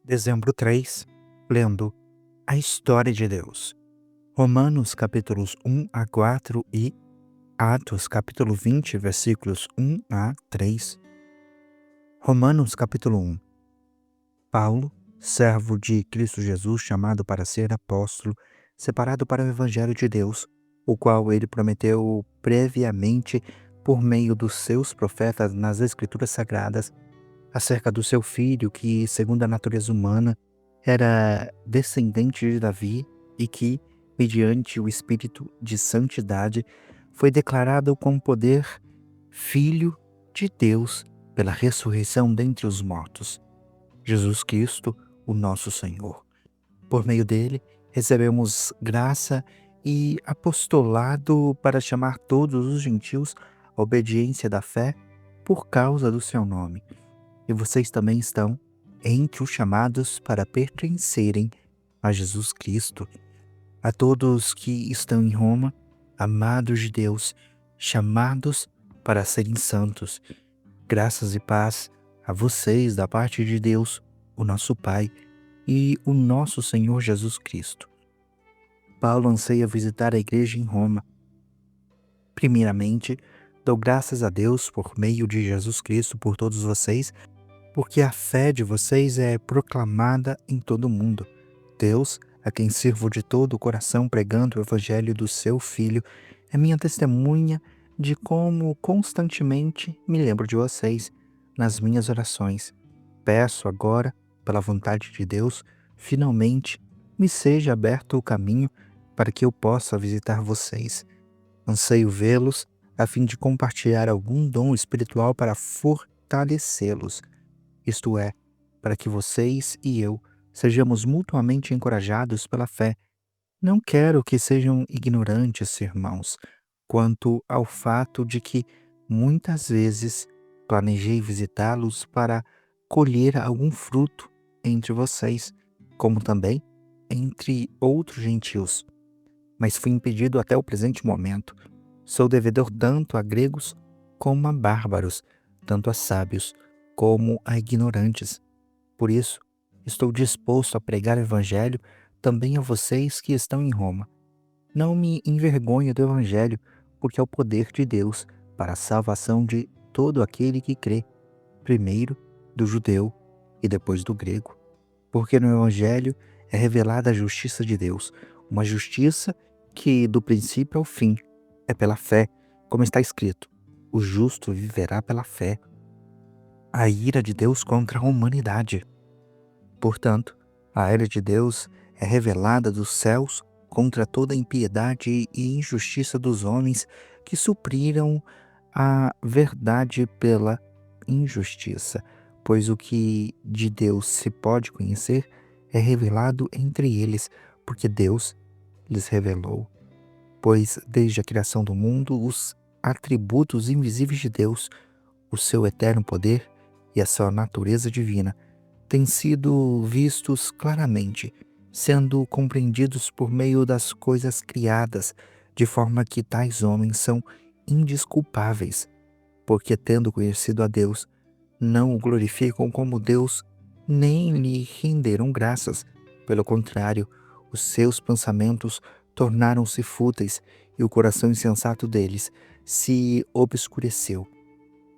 Dezembro 3, lendo a história de Deus. Romanos capítulos 1 a 4 e Atos capítulo 20, versículos 1 a 3. Romanos capítulo 1. Paulo, servo de Cristo Jesus, chamado para ser apóstolo, separado para o evangelho de Deus, o qual ele prometeu previamente por meio dos seus profetas nas Escrituras Sagradas, acerca do seu filho que, segundo a natureza humana, era descendente de Davi e que, mediante o Espírito de Santidade, foi declarado com poder Filho de Deus pela ressurreição dentre os mortos, Jesus Cristo, o nosso Senhor. Por meio dele, recebemos graça e apostolado para chamar todos os gentios à obediência da fé por causa do seu nome. E vocês também estão entre os chamados para pertencerem a Jesus Cristo. A todos que estão em Roma, amados de Deus, chamados para serem santos, graças e paz a vocês da parte de Deus, o nosso Pai e o nosso Senhor Jesus Cristo. Paulo anseia visitar a igreja em Roma. Primeiramente, dou graças a Deus por meio de Jesus Cristo por todos vocês, porque a fé de vocês é proclamada em todo o mundo. Deus, a quem sirvo de todo o coração pregando o evangelho do seu Filho, é minha testemunha de como constantemente me lembro de vocês nas minhas orações. Peço agora, pela vontade de Deus, finalmente me seja aberto o caminho para que eu possa visitar vocês. Anseio vê-los a fim de compartilhar algum dom espiritual para fortalecê-los, isto é, para que vocês e eu sejamos mutuamente encorajados pela fé. Não quero que sejam ignorantes, irmãos, quanto ao fato de que muitas vezes planejei visitá-los para colher algum fruto entre vocês, como também entre outros gentios, mas fui impedido até o presente momento. Sou devedor tanto a gregos como a bárbaros, tanto a sábios como a ignorantes. Por isso, estou disposto a pregar o evangelho também a vocês que estão em Roma. Não me envergonho do evangelho, porque é o poder de Deus para a salvação de todo aquele que crê, primeiro do judeu e depois do grego. Porque no evangelho é revelada a justiça de Deus, uma justiça que, do princípio ao fim, é pela fé, como está escrito: o justo viverá pela fé. A ira de Deus contra a humanidade. Portanto, a ira de Deus é revelada dos céus contra toda a impiedade e injustiça dos homens que supriram a verdade pela injustiça, pois o que de Deus se pode conhecer é revelado entre eles, porque Deus lhes revelou. Pois desde a criação do mundo, os atributos invisíveis de Deus, o seu eterno poder e a sua natureza divina, têm sido vistos claramente, sendo compreendidos por meio das coisas criadas, de forma que tais homens são indesculpáveis, porque, tendo conhecido a Deus, não o glorificam como Deus, nem lhe renderam graças. Pelo contrário, os seus pensamentos tornaram-se fúteis e o coração insensato deles se obscureceu.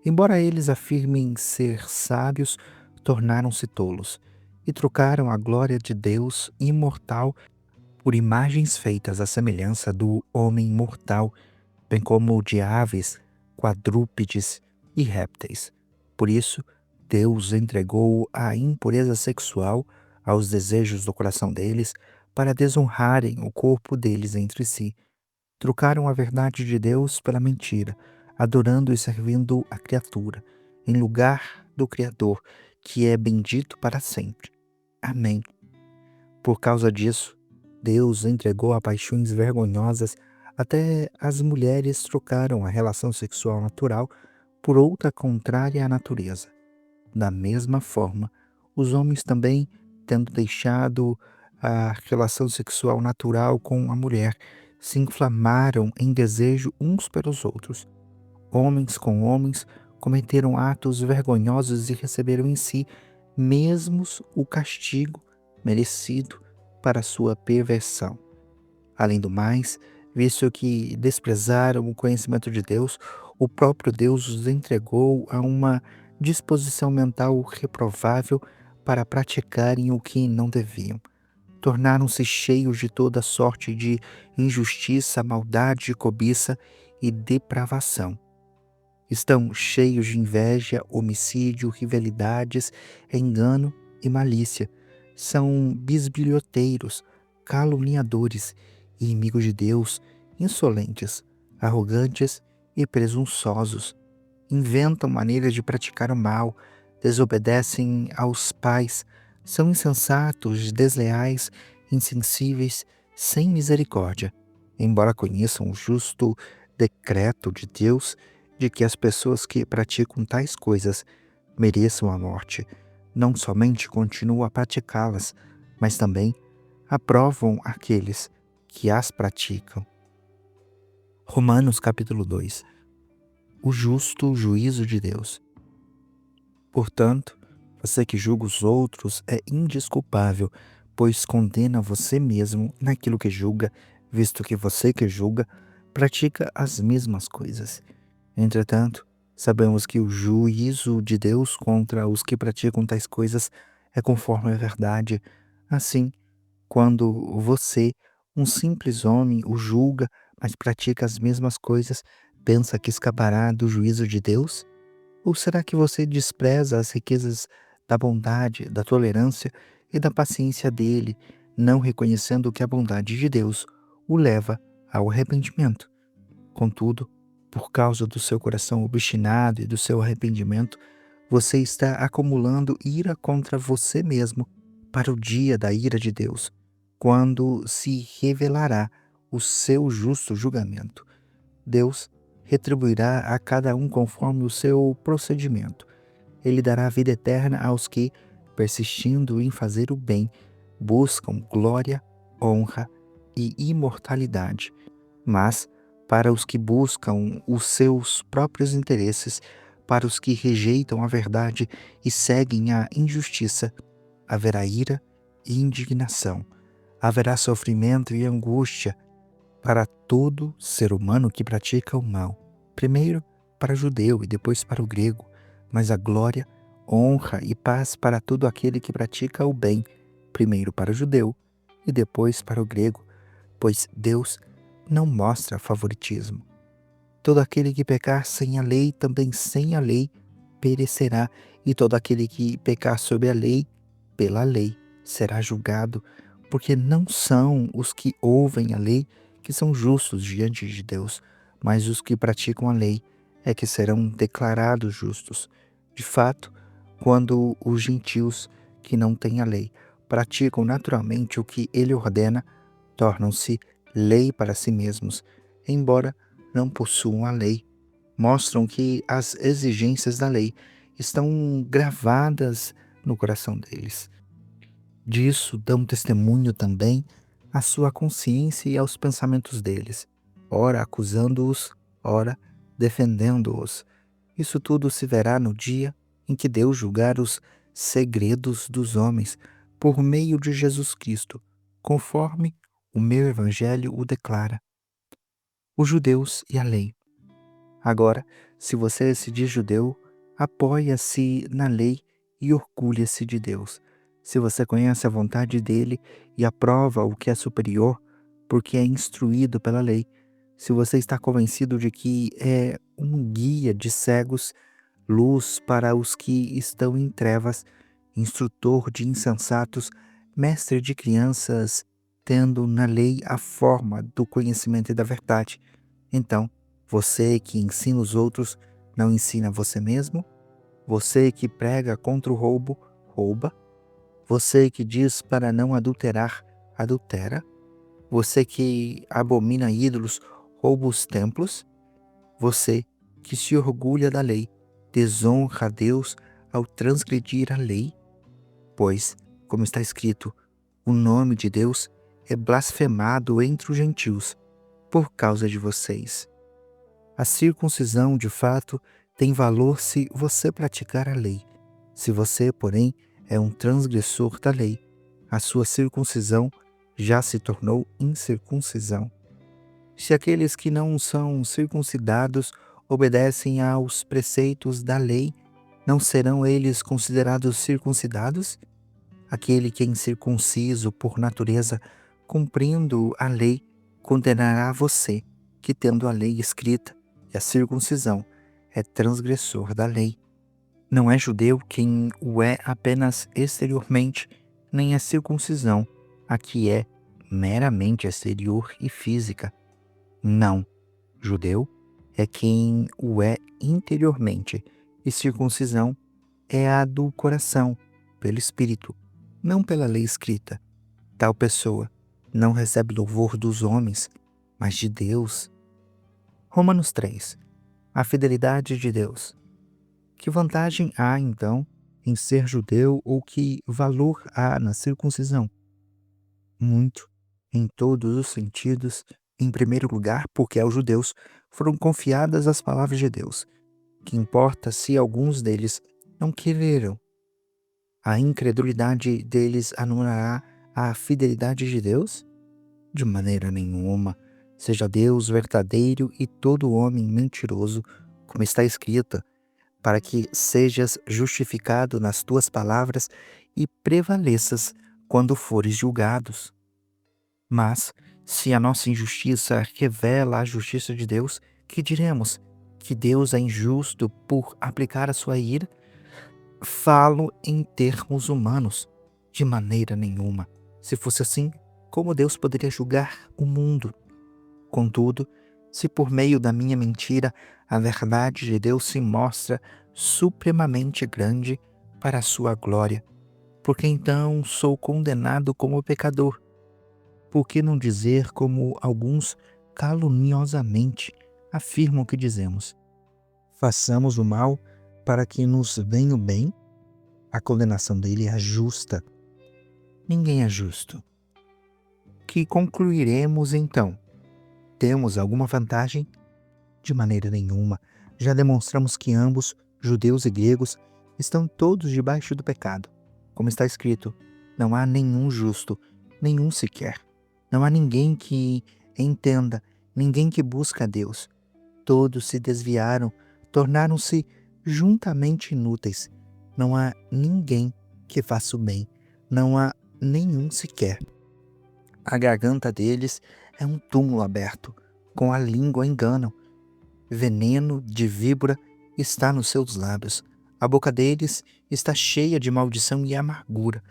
Embora eles afirmem ser sábios, tornaram-se tolos e trocaram a glória de Deus imortal por imagens feitas à semelhança do homem mortal, bem como de aves, quadrúpedes e répteis. Por isso, Deus entregou a impureza sexual aos desejos do coração deles para desonrarem o corpo deles entre si. Trocaram a verdade de Deus pela mentira, adorando e servindo a criatura, em lugar do Criador, que é bendito para sempre. Amém. Por causa disso, Deus entregou a paixões vergonhosas. Até as mulheres trocaram a relação sexual natural por outra contrária à natureza. Da mesma forma, os homens também, tendo deixado a relação sexual natural com a mulher, se inflamaram em desejo uns pelos outros. Homens com homens cometeram atos vergonhosos e receberam em si mesmo o castigo merecido para sua perversão. Além do mais, visto que desprezaram o conhecimento de Deus, o próprio Deus os entregou a uma disposição mental reprovável para praticarem o que não deviam. Tornaram-se cheios de toda sorte de injustiça, maldade, cobiça e depravação. Estão cheios de inveja, homicídio, rivalidades, engano e malícia. São bisbilhoteiros, caluniadores, inimigos de Deus, insolentes, arrogantes e presunçosos. Inventam maneiras de praticar o mal, desobedecem aos pais, são insensatos, desleais, insensíveis, sem misericórdia. Embora conheçam o justo decreto de Deus de que as pessoas que praticam tais coisas mereçam a morte, não somente continuam a praticá-las, mas também aprovam aqueles que as praticam. Romanos capítulo 2. O justo juízo de Deus. Portanto, você que julga os outros é indesculpável, pois condena você mesmo naquilo que julga, visto que você que julga pratica as mesmas coisas. Entretanto, sabemos que o juízo de Deus contra os que praticam tais coisas é conforme a verdade. Assim, quando você, um simples homem, o julga, mas pratica as mesmas coisas, pensa que escapará do juízo de Deus? Ou será que você despreza as riquezas da bondade, da tolerância e da paciência dele, não reconhecendo que a bondade de Deus o leva ao arrependimento? Contudo, por causa do seu coração obstinado e do seu arrependimento, você está acumulando ira contra você mesmo para o dia da ira de Deus, quando se revelará o seu justo julgamento. Deus retribuirá a cada um conforme o seu procedimento. Ele dará vida eterna aos que, persistindo em fazer o bem, buscam glória, honra e imortalidade. Mas, para os que buscam os seus próprios interesses, para os que rejeitam a verdade e seguem a injustiça, haverá ira e indignação, haverá sofrimento e angústia para todo ser humano que pratica o mal, primeiro para o judeu e depois para o grego, mas a glória, honra e paz para todo aquele que pratica o bem, primeiro para o judeu e depois para o grego, pois Deus não mostra favoritismo. Todo aquele que pecar sem a lei, também sem a lei, perecerá, e todo aquele que pecar sob a lei, pela lei, será julgado, porque não são os que ouvem a lei que são justos diante de Deus, mas os que praticam a lei é que serão declarados justos. De fato, quando os gentios que não têm a lei praticam naturalmente o que ele ordena, tornam-se lei para si mesmos, embora não possuam a lei. Mostram que as exigências da lei estão gravadas no coração deles. Disso dão testemunho também à sua consciência e aos pensamentos deles, ora acusando-os, ora defendendo-os. Isso tudo se verá no dia em que Deus julgar os segredos dos homens por meio de Jesus Cristo, conforme o meu evangelho o declara. Os judeus e a lei. Agora, se você se diz judeu, apoia-se na lei e orgulha-se de Deus. Se você conhece a vontade dele e aprova o que é superior, porque é instruído pela lei, se você está convencido de que é um guia de cegos, luz para os que estão em trevas, instrutor de insensatos, mestre de crianças, tendo na lei a forma do conhecimento e da verdade, então, você que ensina os outros, não ensina você mesmo? Você que prega contra o roubo, rouba? Você que diz para não adulterar, adultera? Você que abomina ídolos, rouba os templos? Você que se orgulha da lei, desonra a Deus ao transgredir a lei? Pois, como está escrito, o nome de Deus é blasfemado entre os gentios por causa de vocês. A circuncisão, de fato, tem valor se você praticar a lei. Se você, porém, é um transgressor da lei. A sua circuncisão já se tornou incircuncisão. Se aqueles que não são circuncidados obedecem aos preceitos da lei, não serão eles considerados circuncidados? Aquele que é incircunciso por natureza, cumprindo a lei, condenará você, que tendo a lei escrita e a circuncisão, é transgressor da lei. Não é judeu quem o é apenas exteriormente, nem a circuncisão, a que é meramente exterior e física. Não, judeu é quem o é interiormente, e circuncisão é a do coração, pelo Espírito, não pela lei escrita. Tal pessoa não recebe louvor dos homens, mas de Deus. Romanos 3. A fidelidade de Deus. Que vantagem há, então, em ser judeu ou que valor há na circuncisão? Muito, em todos os sentidos. Em primeiro lugar, porque aos judeus foram confiadas as palavras de Deus. Que importa se alguns deles não quereram? A incredulidade deles anulará a fidelidade de Deus? De maneira nenhuma. Seja Deus verdadeiro e todo homem mentiroso, como está escrito, para que sejas justificado nas tuas palavras e prevaleças quando fores julgados. Mas, se a nossa injustiça revela a justiça de Deus, que diremos? Que Deus é injusto por aplicar a sua ira? Falo em termos humanos. De maneira nenhuma. Se fosse assim, como Deus poderia julgar o mundo? Contudo, se por meio da minha mentira a verdade de Deus se mostra supremamente grande para a sua glória, porque então sou condenado como pecador? Por que não dizer como alguns caluniosamente afirmam que dizemos? Façamos o mal para que nos venha o bem? A condenação dele é justa. Ninguém é justo. Que concluiremos então? Temos alguma vantagem? De maneira nenhuma. Já demonstramos que ambos, judeus e gregos, estão todos debaixo do pecado. Como está escrito, não há nenhum justo, nenhum sequer. Não há ninguém que entenda, ninguém que busca a Deus. Todos se desviaram, tornaram-se juntamente inúteis. Não há ninguém que faça o bem, não há nenhum sequer. A garganta deles é um túmulo aberto, com a língua enganam. Veneno de víbora está nos seus lábios. A boca deles está cheia de maldição e amargura.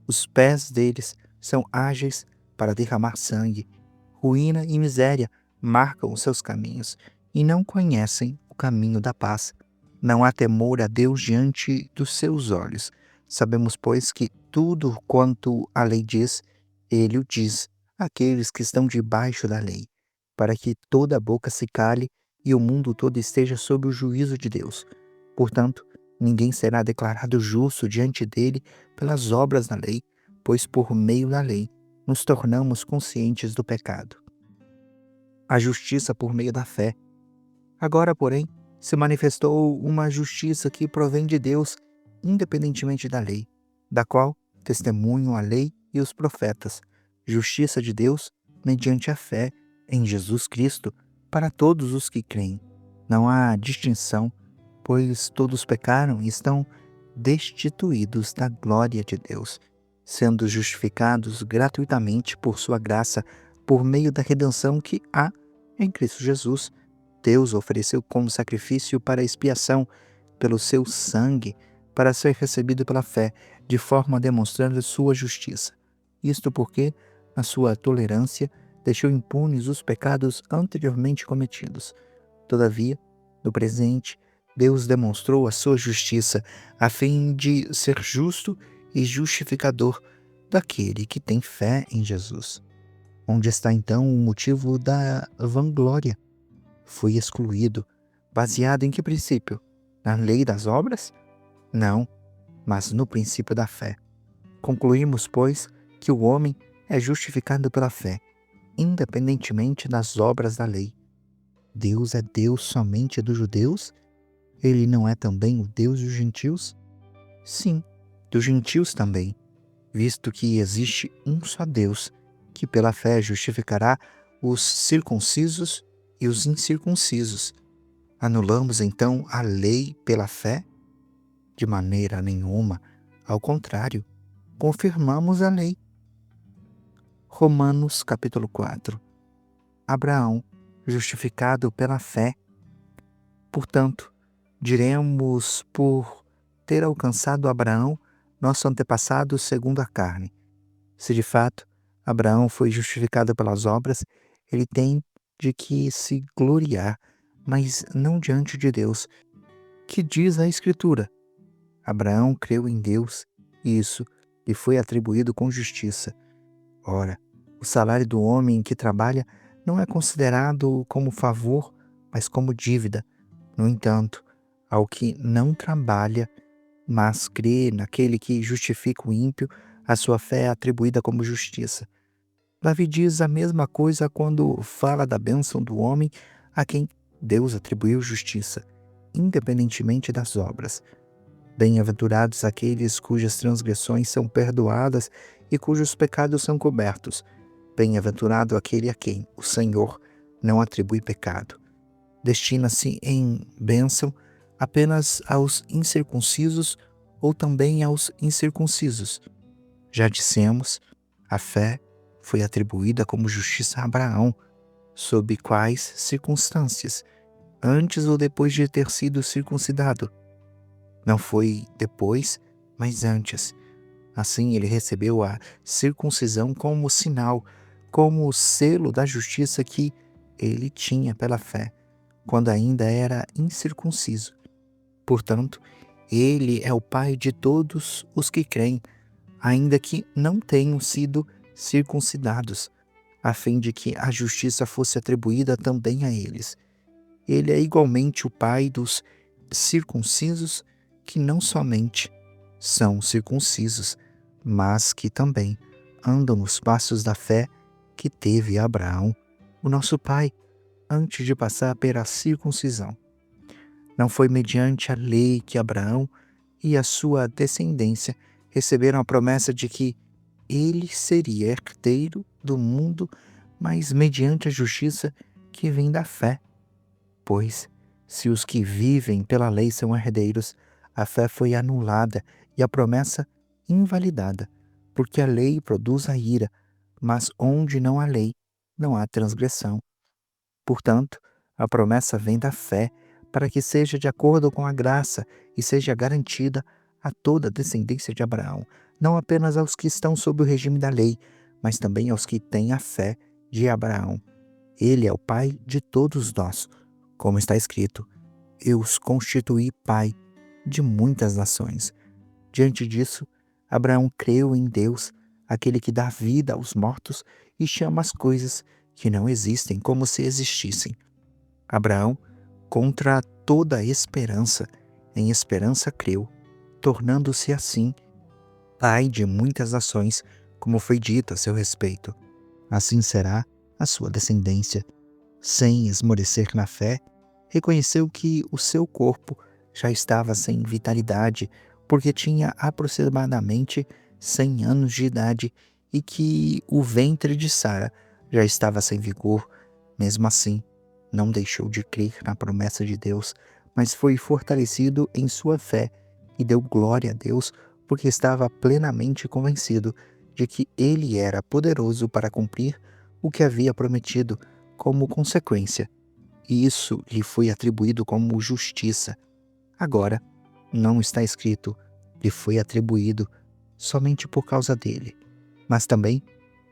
Os pés deles são ágeis para derramar sangue. Ruína e miséria marcam os seus caminhos e não conhecem o caminho da paz. Não há temor a Deus diante dos seus olhos. Sabemos, pois, que tudo quanto a lei diz, ele o diz àqueles que estão debaixo da lei, para que toda a boca se cale e o mundo todo esteja sob o juízo de Deus. Portanto, ninguém será declarado justo diante dele pelas obras da lei, pois por meio da lei nos tornamos conscientes do pecado. A justiça por meio da fé. Agora, porém, se manifestou uma justiça que provém de Deus, independentemente da lei, da qual testemunham a lei e os profetas. Justiça de Deus mediante a fé em Jesus Cristo para todos os que creem. Não há distinção, pois todos pecaram e estão destituídos da glória de Deus, sendo justificados gratuitamente por sua graça, por meio da redenção que há em Cristo Jesus. Deus ofereceu como sacrifício para expiação pelo seu sangue, para ser recebido pela fé, de forma a demonstrar sua justiça. Isto porque, na sua tolerância, deixou impunes os pecados anteriormente cometidos. Todavia, no presente, Deus demonstrou a sua justiça, a fim de ser justo e justificador daquele que tem fé em Jesus. Onde está então o motivo da vanglória? Foi excluído, baseado em que princípio? Na lei das obras? Não, mas no princípio da fé. Concluímos, pois, que o homem é justificado pela fé, independentemente das obras da lei. Deus é Deus somente dos judeus? Ele não é também o Deus dos gentios? Sim, dos gentios também, visto que existe um só Deus, que pela fé justificará os circuncisos e os incircuncisos. Anulamos então a lei pela fé? De maneira nenhuma. Ao contrário, confirmamos a lei. Romanos capítulo 4. Abraão, justificado pela fé. Portanto, diremos por ter alcançado Abraão, nosso antepassado segundo a carne. Se de fato Abraão foi justificado pelas obras, ele tem de que se gloriar, mas não diante de Deus. Que diz a Escritura? Abraão creu em Deus, e isso lhe foi atribuído com justiça. Ora, o salário do homem que trabalha não é considerado como favor, mas como dívida. No entanto, ao que não trabalha, mas crê naquele que justifica o ímpio, a sua fé é atribuída como justiça. Davi diz a mesma coisa quando fala da bênção do homem a quem Deus atribuiu justiça, independentemente das obras. Bem-aventurados aqueles cujas transgressões são perdoadas e cujos pecados são cobertos. Bem-aventurado aquele a quem o Senhor não atribui pecado. Destina-se em bênção apenas aos incircuncisos ou também aos incircuncisos. Já dissemos, a fé foi atribuída como justiça a Abraão. Sob quais circunstâncias? Antes ou depois de ter sido circuncidado? Não foi depois, mas antes. Assim ele recebeu a circuncisão como sinal, como selo da justiça que ele tinha pela fé, quando ainda era incircunciso. Portanto, ele é o pai de todos os que creem, ainda que não tenham sido circuncidados, a fim de que a justiça fosse atribuída também a eles. Ele é igualmente o pai dos circuncisos, que não somente são circuncisos, mas que também andam nos passos da fé que teve Abraão, o nosso pai, antes de passar pela circuncisão. Não foi mediante a lei que Abraão e a sua descendência receberam a promessa de que ele seria herdeiro do mundo, mas mediante a justiça que vem da fé. Pois, se os que vivem pela lei são herdeiros, a fé foi anulada e a promessa invalidada, porque a lei produz a ira, mas onde não há lei, não há transgressão. Portanto, a promessa vem da fé, para que seja de acordo com a graça e seja garantida a toda a descendência de Abraão, não apenas aos que estão sob o regime da lei, mas também aos que têm a fé de Abraão. Ele é o pai de todos nós, como está escrito: eu os constituí pai de muitas nações. Diante disso, Abraão creu em Deus, aquele que dá vida aos mortos e chama as coisas que não existem como se existissem. Abraão, contra toda esperança, em esperança creu, tornando-se assim pai de muitas nações, como foi dito a seu respeito. Assim será a sua descendência. Sem esmorecer na fé, reconheceu que o seu corpo já estava sem vitalidade, porque tinha aproximadamente 100 anos de idade e que o ventre de Sara já estava sem vigor. Mesmo assim, não deixou de crer na promessa de Deus, mas foi fortalecido em sua fé e deu glória a Deus, porque estava plenamente convencido de que ele era poderoso para cumprir o que havia prometido. Como consequência, isso lhe foi atribuído como justiça. Agora, não está escrito lhe foi atribuído somente por causa dele, mas também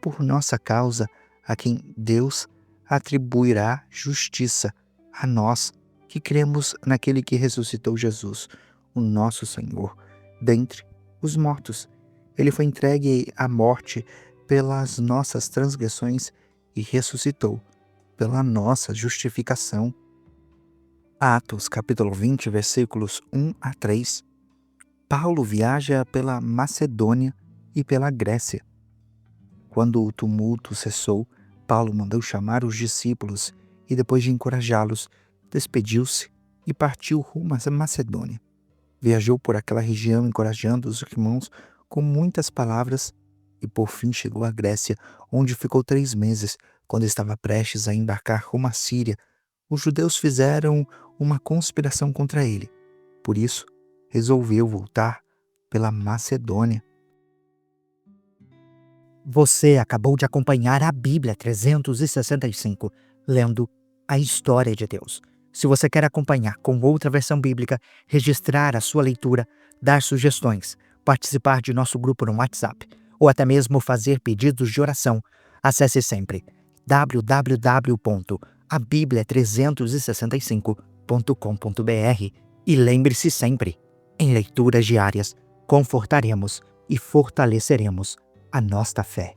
por nossa causa, a quem Deus atribuirá justiça, a nós que cremos naquele que ressuscitou Jesus, o nosso Senhor, dentre os mortos. Ele foi entregue à morte pelas nossas transgressões e ressuscitou pela nossa justificação. Atos capítulo 20, versículos 1 a 3. Paulo viaja pela Macedônia e pela Grécia. Quando o tumulto cessou, Paulo mandou chamar os discípulos e, depois de encorajá-los, despediu-se e partiu rumo à Macedônia. Viajou por aquela região encorajando os irmãos com muitas palavras e por fim chegou à Grécia, onde ficou 3 meses. Quando estava prestes a embarcar rumo à Síria, os judeus fizeram uma conspiração contra ele. Por isso, resolveu voltar pela Macedônia. Você acabou de acompanhar a Bíblia 365, lendo a história de Deus. Se você quer acompanhar com outra versão bíblica, registrar a sua leitura, dar sugestões, participar de nosso grupo no WhatsApp ou até mesmo fazer pedidos de oração, acesse sempre www.abiblia365.com.br e lembre-se sempre, em leituras diárias, confortaremos e fortaleceremos a nossa fé.